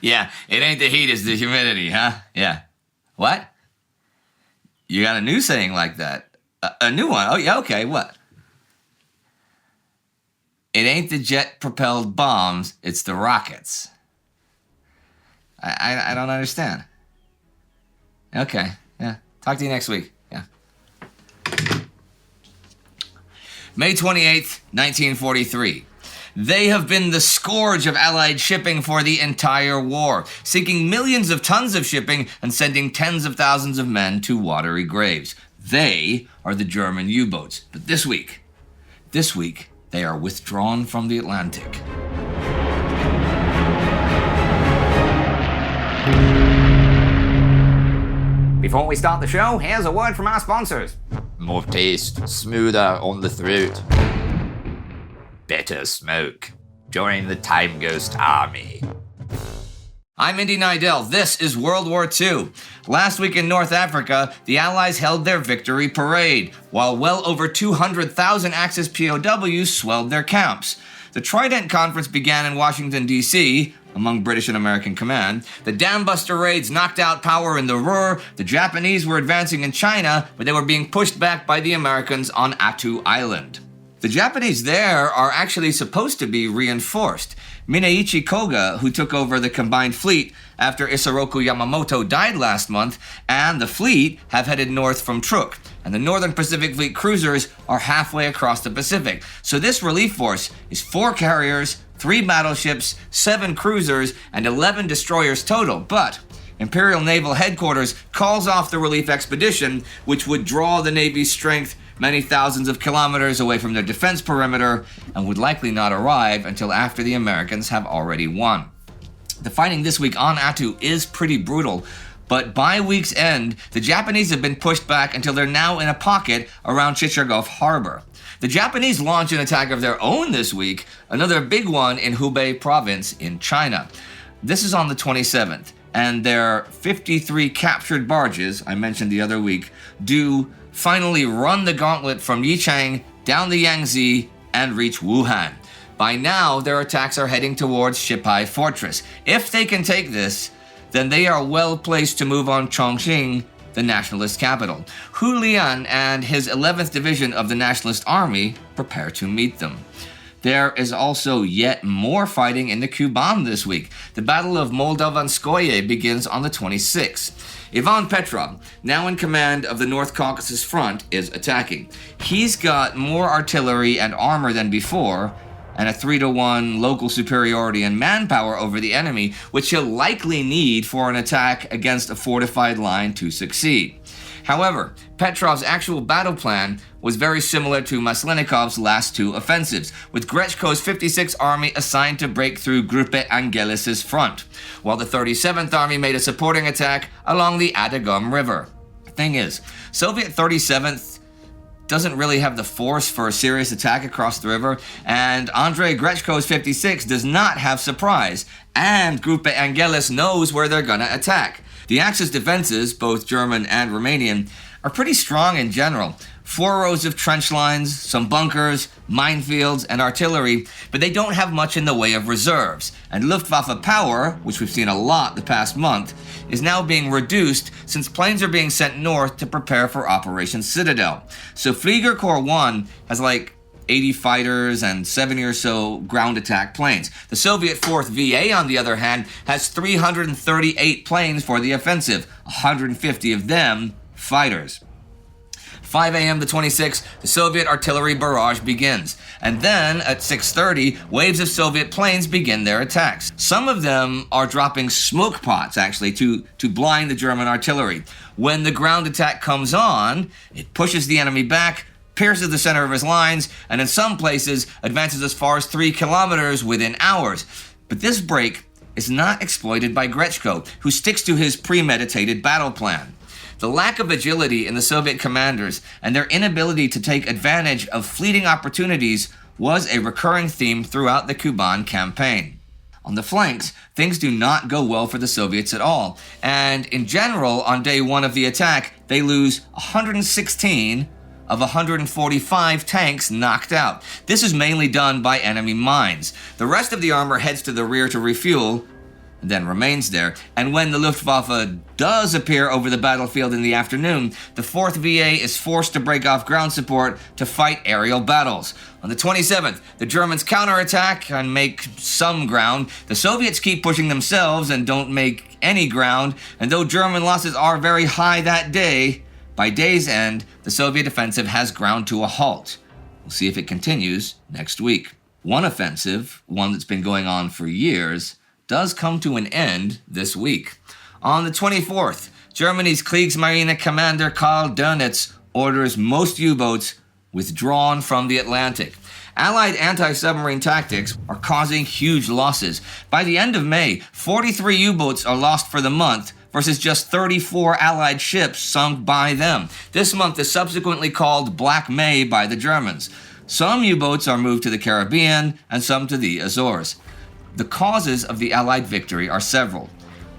Yeah, it ain't the heat, it's the humidity, huh? Yeah. What? You got a new saying like that? A new one? Oh, yeah, okay, what? It ain't the jet-propelled bombs, it's the rockets. I don't understand. Okay, yeah. Talk to you next week. Yeah. May 28th, 1943. They have been the scourge of Allied shipping for the entire war, sinking millions of tons of shipping and sending tens of thousands of men to watery graves. They are the German U-boats. But this week, they are withdrawn from the Atlantic. Before we start the show, here's a word from our sponsors. More taste, smoother on the throat. Better smoke. Join the Time Ghost Army. I'm Indy Neidell. This is World War II. Last week in North Africa, the Allies held their victory parade, while well over 200,000 Axis POWs swelled their camps. The Trident Conference began in Washington, D.C., among British and American command. The dambuster raids knocked out power in the Ruhr. The Japanese were advancing in China, but they were being pushed back by the Americans on Attu Island. The Japanese there are actually supposed to be reinforced. Mineichi Koga, who took over the combined fleet after Isoroku Yamamoto died last month, and the fleet have headed north from Truk. And the Northern Pacific Fleet cruisers are halfway across the Pacific. So this relief force is 4 carriers, 3 battleships, 7 cruisers, and 11 destroyers total. But Imperial Naval Headquarters calls off the relief expedition, which would draw the Navy's strength many thousands of kilometers away from their defense perimeter and would likely not arrive until after the Americans have already won. The fighting this week on Attu is pretty brutal, but by week's end, the Japanese have been pushed back until they're now in a pocket around Chichagof Harbor. The Japanese launch an attack of their own this week, another big one in Hubei province in China. This is on the 27th, and their 53 captured barges, I mentioned the other week, do finally run the gauntlet from Yichang down the Yangtze and reach Wuhan. By now, their attacks are heading towards Shipai Fortress. If they can take this, then they are well placed to move on Chongqing, the nationalist capital. Hu Lian and his 11th Division of the Nationalist Army prepare to meet them. There is also yet more fighting in the Kuban this week. The Battle of Moldovanskoye begins on the 26th. Ivan Petrov, now in command of the North Caucasus Front, is attacking. He's got more artillery and armor than before, and a 3-to-1 local superiority in manpower over the enemy, which he'll likely need for an attack against a fortified line to succeed. However, Petrov's actual battle plan was very similar to Maslennikov's last 2 offensives, with Grechko's 56th Army assigned to break through Gruppe Angelis' front, while the 37th Army made a supporting attack along the Adagum River. The thing is, Soviet 37th doesn't really have the force for a serious attack across the river, and Andrei Grechko's 56 does not have surprise, and Gruppe Angelis knows where they're gonna attack. The Axis defenses, both German and Romanian, are pretty strong in general. 4 rows of trench lines, some bunkers, minefields, and artillery, but they don't have much in the way of reserves. And Luftwaffe power, which we've seen a lot the past month, is now being reduced since planes are being sent north to prepare for Operation Citadel. So Flieger Corps 1 has like 80 fighters and 70 or so ground attack planes. The Soviet 4th VA, on the other hand, has 338 planes for the offensive, 150 of them fighters. 5 a.m. the 26th, the Soviet artillery barrage begins. And then, at 6:30, waves of Soviet planes begin their attacks. Some of them are dropping smoke pots, actually, to blind the German artillery. When the ground attack comes on, it pushes the enemy back, pierces the center of his lines, and in some places advances as far as 3 kilometers within hours. But this break is not exploited by Grechko, who sticks to his premeditated battle plan. The lack of agility in the Soviet commanders and their inability to take advantage of fleeting opportunities was a recurring theme throughout the Kuban campaign. On the flanks, things do not go well for the Soviets at all, and in general, on day 1 of the attack, they lose 116 of 145 tanks knocked out. This is mainly done by enemy mines. The rest of the armor heads to the rear to refuel, and then remains there. And when the Luftwaffe does appear over the battlefield in the afternoon, the 4th VA is forced to break off ground support to fight aerial battles. On the 27th, the Germans counterattack and make some ground. The Soviets keep pushing themselves and don't make any ground, and though German losses are very high that day, by day's end, the Soviet offensive has ground to a halt. We'll see if it continues next week. One offensive, one that's been going on for years, does come to an end this week. On the 24th, Germany's Kriegsmarine commander Karl Dönitz orders most U-boats withdrawn from the Atlantic. Allied anti-submarine tactics are causing huge losses. By the end of May, 43 U-boats are lost for the month, versus just 34 Allied ships sunk by them. This month is subsequently called Black May by the Germans. Some U-boats are moved to the Caribbean and some to the Azores. The causes of the Allied victory are several.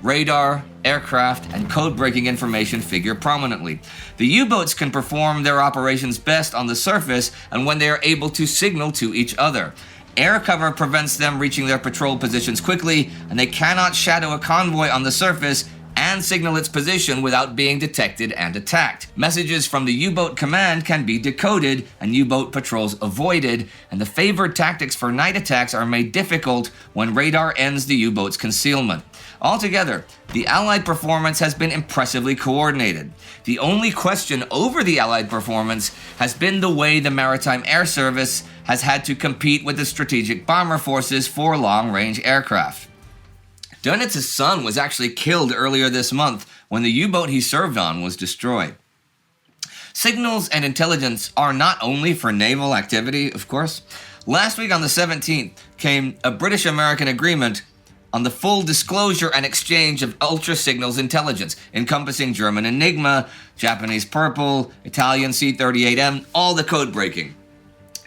Radar, aircraft, and code-breaking information figure prominently. The U-boats can perform their operations best on the surface and when they are able to signal to each other. Air cover prevents them reaching their patrol positions quickly, and they cannot shadow a convoy on the surface and signal its position without being detected and attacked. Messages from the U-boat command can be decoded and U-boat patrols avoided, and the favored tactics for night attacks are made difficult when radar ends the U-boat's concealment. Altogether, the Allied performance has been impressively coordinated. The only question over the Allied performance has been the way the Maritime Air Service has had to compete with the strategic bomber forces for long-range aircraft. Dönitz's son was actually killed earlier this month when the U-boat he served on was destroyed. Signals and intelligence are not only for naval activity, of course. Last week on the 17th came a British-American agreement on the full disclosure and exchange of ultra-signals intelligence, encompassing German Enigma, Japanese Purple, Italian C-38M, all the code breaking.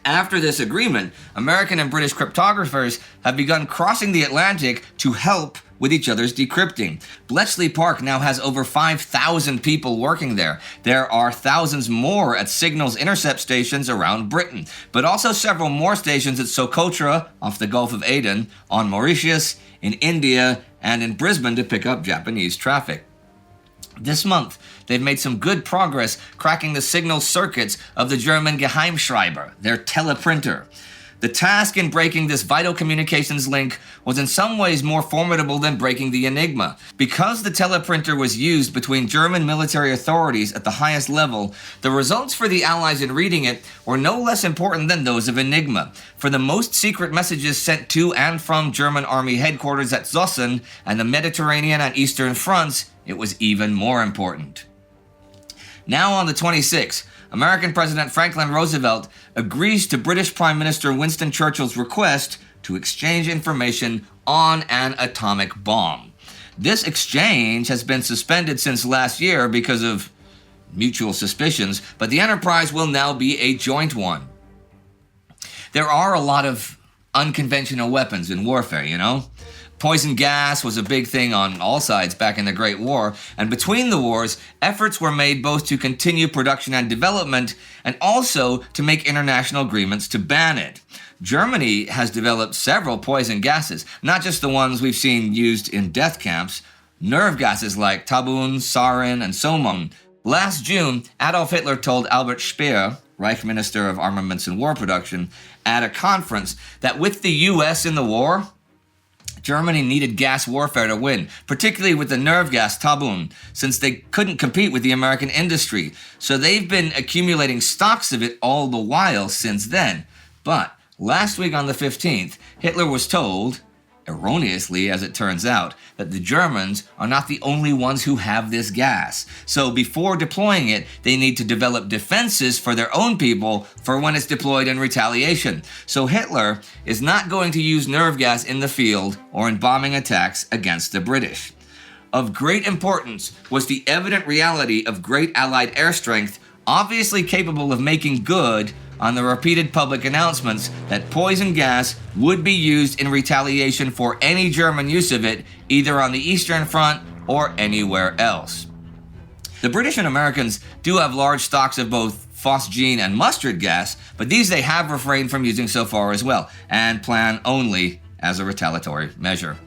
After this agreement, American and British cryptographers have begun crossing the Atlantic to help with each other's decrypting. Bletchley Park now has over 5,000 people working there. There are thousands more at signals intercept stations around Britain, but also several more stations at Socotra off the Gulf of Aden, on Mauritius, in India, and in Brisbane to pick up Japanese traffic. This month, they've made some good progress cracking the signal circuits of the German Geheimschreiber, their teleprinter. The task in breaking this vital communications link was in some ways more formidable than breaking the Enigma. Because the teleprinter was used between German military authorities at the highest level, the results for the Allies in reading it were no less important than those of Enigma. For the most secret messages sent to and from German army headquarters at Zossen and the Mediterranean and Eastern fronts, it was even more important. Now on the 26th, American President Franklin Roosevelt agrees to British Prime Minister Winston Churchill's request to exchange information on an atomic bomb. This exchange has been suspended since last year because of mutual suspicions, but the enterprise will now be a joint one. There are a lot of unconventional weapons in warfare, you know? Poison gas was a big thing on all sides back in the Great War, and between the wars, efforts were made both to continue production and development, and also to make international agreements to ban it. Germany has developed several poison gases, not just the ones we've seen used in death camps, nerve gases like Tabun, Sarin, and Somon. Last June, Adolf Hitler told Albert Speer, Reich Minister of Armaments and War Production, at a conference that with the US in the war, Germany needed gas warfare to win, particularly with the nerve gas Tabun, since they couldn't compete with the American industry. So they've been accumulating stocks of it all the while since then. But last week on the 15th, Hitler was told, erroneously as it turns out, that the Germans are not the only ones who have this gas. So before deploying it, they need to develop defenses for their own people for when it's deployed in retaliation. So Hitler is not going to use nerve gas in the field or in bombing attacks against the British. Of great importance was the evident reality of great Allied air strength, obviously capable of making good on the repeated public announcements that poison gas would be used in retaliation for any German use of it, either on the Eastern Front or anywhere else. The British and Americans do have large stocks of both phosgene and mustard gas, but these they have refrained from using so far as well, and plan only as a retaliatory measure.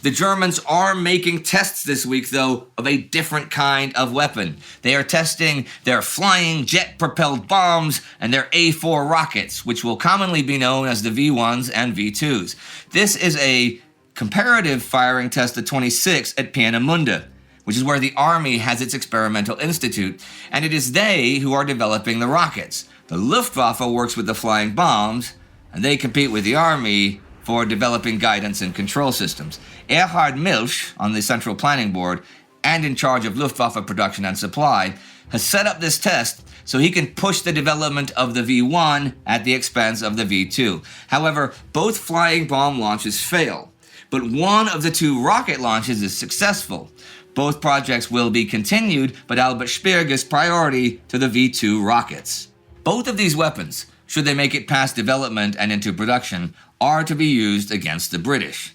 The Germans are making tests this week, though, of a different kind of weapon. They are testing their flying jet-propelled bombs and their A4 rockets, which will commonly be known as the V1s and V2s. This is a comparative firing test of 26 at Peenemünde, which is where the Army has its experimental institute, and it is they who are developing the rockets. The Luftwaffe works with the flying bombs, and they compete with the Army for developing guidance and control systems. Erhard Milch, on the Central Planning Board, and in charge of Luftwaffe production and supply, has set up this test so he can push the development of the V1 at the expense of the V2. However, both flying bomb launches fail, but one of the two rocket launches is successful. Both projects will be continued, but Albert Speer gives priority to the V2 rockets. Both of these weapons, should they make it past development and into production, are to be used against the British,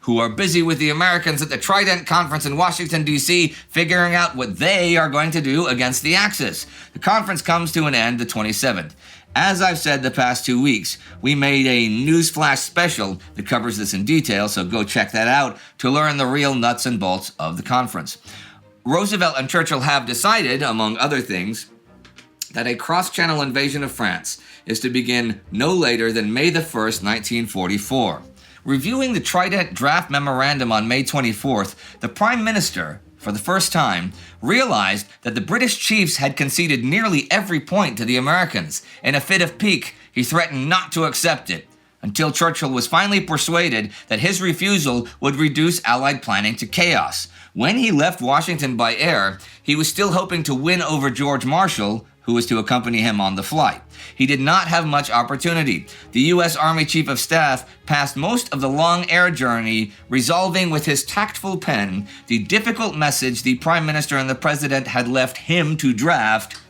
who are busy with the Americans at the Trident Conference in Washington, D.C., figuring out what they are going to do against the Axis. The conference comes to an end the 27th. As I've said the past 2 weeks, we made a newsflash special that covers this in detail, so go check that out to learn the real nuts and bolts of the conference. Roosevelt and Churchill have decided, among other things, that a cross-channel invasion of France is to begin no later than May the 1st, 1944. Reviewing the Trident draft memorandum on May 24th, the Prime Minister, for the first time, realized that the British chiefs had conceded nearly every point to the Americans. In a fit of pique, he threatened not to accept it, until Churchill was finally persuaded that his refusal would reduce Allied planning to chaos. When he left Washington by air, he was still hoping to win over George Marshall, who was to accompany him on the flight. He did not have much opportunity. The U.S. Army Chief of Staff passed most of the long air journey resolving with his tactful pen the difficult message the Prime Minister and the President had left him to draft,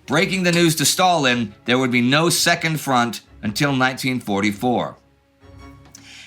breaking the news to Stalin there would be no second front until 1944.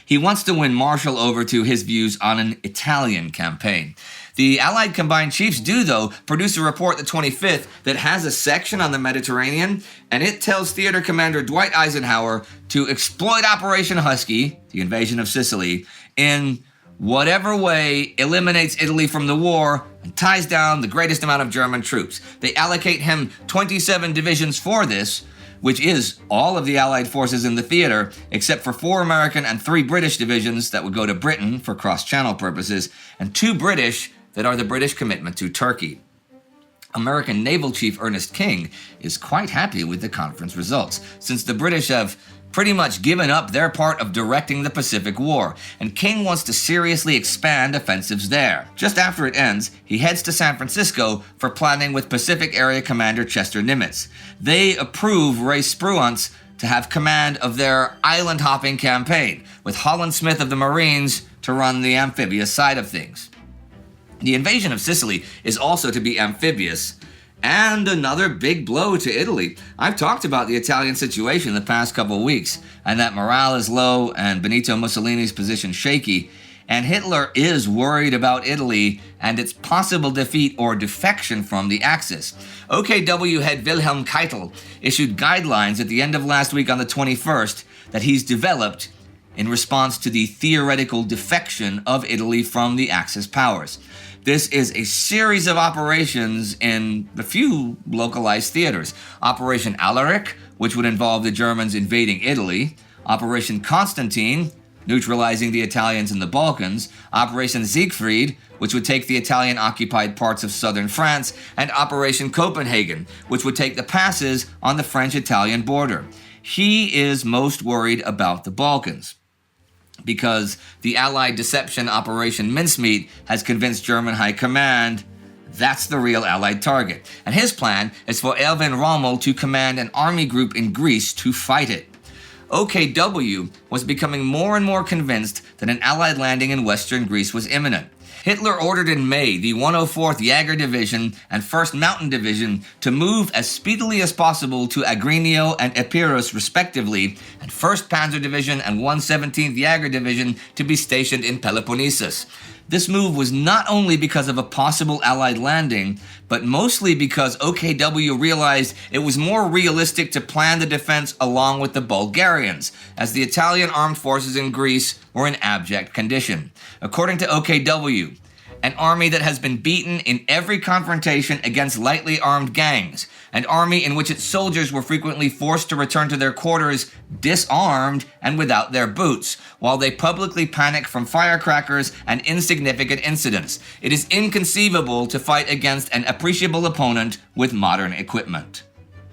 He wants to win Marshall over to his views on an Italian campaign. The Allied Combined Chiefs do, though, produce a report the 25th that has a section on the Mediterranean, and it tells Theater Commander Dwight Eisenhower to exploit Operation Husky, the invasion of Sicily, in whatever way eliminates Italy from the war and ties down the greatest amount of German troops. They allocate him 27 divisions for this, which is all of the Allied forces in the theater, except for 4 American and 3 British divisions that would go to Britain for cross-channel purposes, and 2 British that are the British commitment to Turkey. American Naval Chief Ernest King is quite happy with the conference results, since the British have pretty much given up their part of directing the Pacific War, and King wants to seriously expand offensives there. Just after it ends, he heads to San Francisco for planning with Pacific Area Commander Chester Nimitz. They approve Ray Spruance to have command of their island-hopping campaign, with Holland Smith of the Marines to run the amphibious side of things. The invasion of Sicily is also to be amphibious, and another big blow to Italy. I've talked about the Italian situation the past couple weeks, and that morale is low and Benito Mussolini's position shaky, and Hitler is worried about Italy and its possible defeat or defection from the Axis. OKW head Wilhelm Keitel issued guidelines at the end of last week on the 21st that he's developed in response to the theoretical defection of Italy from the Axis powers. This is a series of operations in a few localized theaters. Operation Alaric, which would involve the Germans invading Italy. Operation Constantine, neutralizing the Italians in the Balkans. Operation Siegfried, which would take the Italian-occupied parts of southern France. And Operation Copenhagen, which would take the passes on the French-Italian border. He is most worried about the Balkans, because the Allied deception Operation Mincemeat has convinced German high command that's the real Allied target. And his plan is for Erwin Rommel to command an army group in Greece to fight it. OKW was becoming more and more convinced that an Allied landing in western Greece was imminent. Hitler ordered in May the 104th Jaeger Division and 1st Mountain Division to move as speedily as possible to Agrinio and Epirus respectively, and 1st Panzer Division and 117th Jaeger Division to be stationed in Peloponnesus. This move was not only because of a possible Allied landing, but mostly because OKW realized it was more realistic to plan the defense along with the Bulgarians, as the Italian armed forces in Greece were in abject condition. According to OKW, an army that has been beaten in every confrontation against lightly armed gangs, an army in which its soldiers were frequently forced to return to their quarters disarmed and without their boots, while they publicly panic from firecrackers and insignificant incidents. It is inconceivable to fight against an appreciable opponent with modern equipment.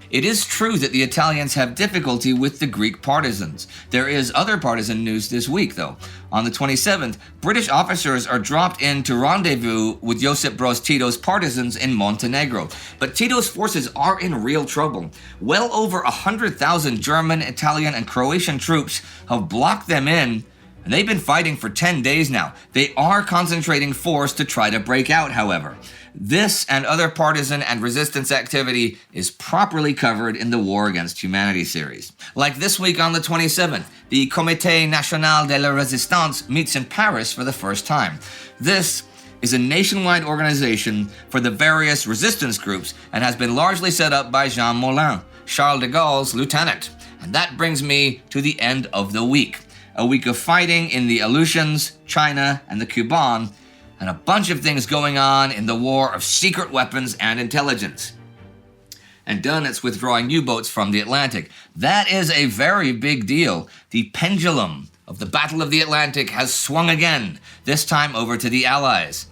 It is true that the Italians have difficulty with the Greek partisans. There is other partisan news this week, though. On the 27th, British officers are dropped in to rendezvous with Josip Broz Tito's partisans in Montenegro. But Tito's forces are in real trouble. Well over 100,000 German, Italian, and Croatian troops have blocked them in, and they've been fighting for 10 days now. They are concentrating force to try to break out, however. This and other partisan and resistance activity is properly covered in the War Against Humanity series. Like this week on the 27th, the Comité National de la Résistance meets in Paris for the first time. This is a nationwide organization for the various resistance groups and has been largely set up by Jean Moulin, Charles de Gaulle's lieutenant. And that brings me to the end of the week. A week of fighting in the Aleutians, China, and the Kuban, and a bunch of things going on in the war of secret weapons and intelligence. And Dönitz withdrawing U-boats from the Atlantic. That is a very big deal. The pendulum of the Battle of the Atlantic has swung again, this time over to the Allies.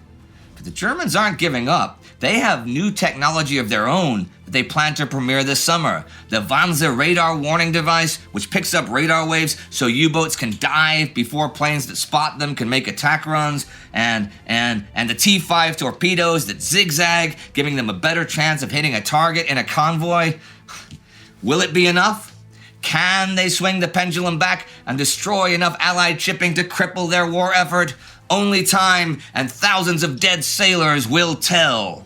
But the Germans aren't giving up. They have new technology of their own that they plan to premiere this summer. The Wanze radar warning device, which picks up radar waves so U-boats can dive before planes that spot them can make attack runs, and the T-5 torpedoes that zigzag, giving them a better chance of hitting a target in a convoy. Will it be enough? Can they swing the pendulum back and destroy enough Allied shipping to cripple their war effort? Only time and thousands of dead sailors will tell.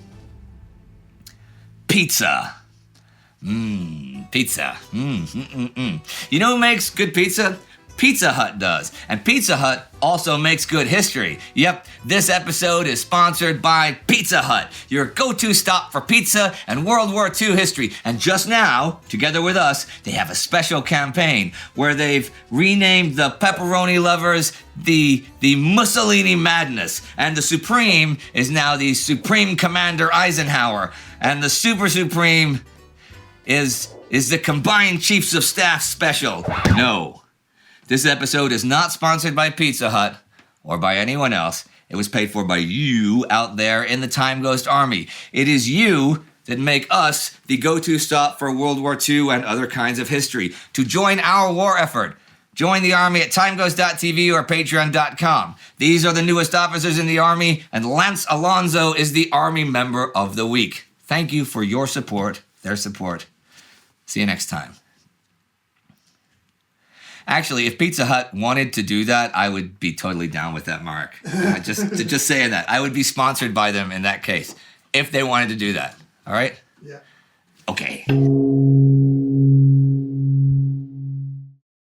Pizza. Pizza. You know who makes good pizza? Pizza Hut does. And Pizza Hut also makes good history. Yep, this episode is sponsored by Pizza Hut, your go-to stop for pizza and World War II history. And just now, together with us, they have a special campaign where they've renamed the pepperoni lovers the Mussolini Madness. And the Supreme is now the Supreme Commander Eisenhower. And the Super Supreme is the Combined Chiefs of Staff Special. No. This episode is not sponsored by Pizza Hut or by anyone else. It was paid for by you out there in the Time Ghost Army. It is you that make us the go-to stop for World War II and other kinds of history. To join our war effort, join the Army at timeghost.tv or patreon.com. These are the newest officers in the Army, and Lance Alonso is the Army Member of the Week. Thank you for your support, their support. See you next time. Actually, if Pizza Hut wanted to do that, I would be totally down with that, Marek. Just saying that. I would be sponsored by them in that case, if they wanted to do that. All right? Yeah. Okay.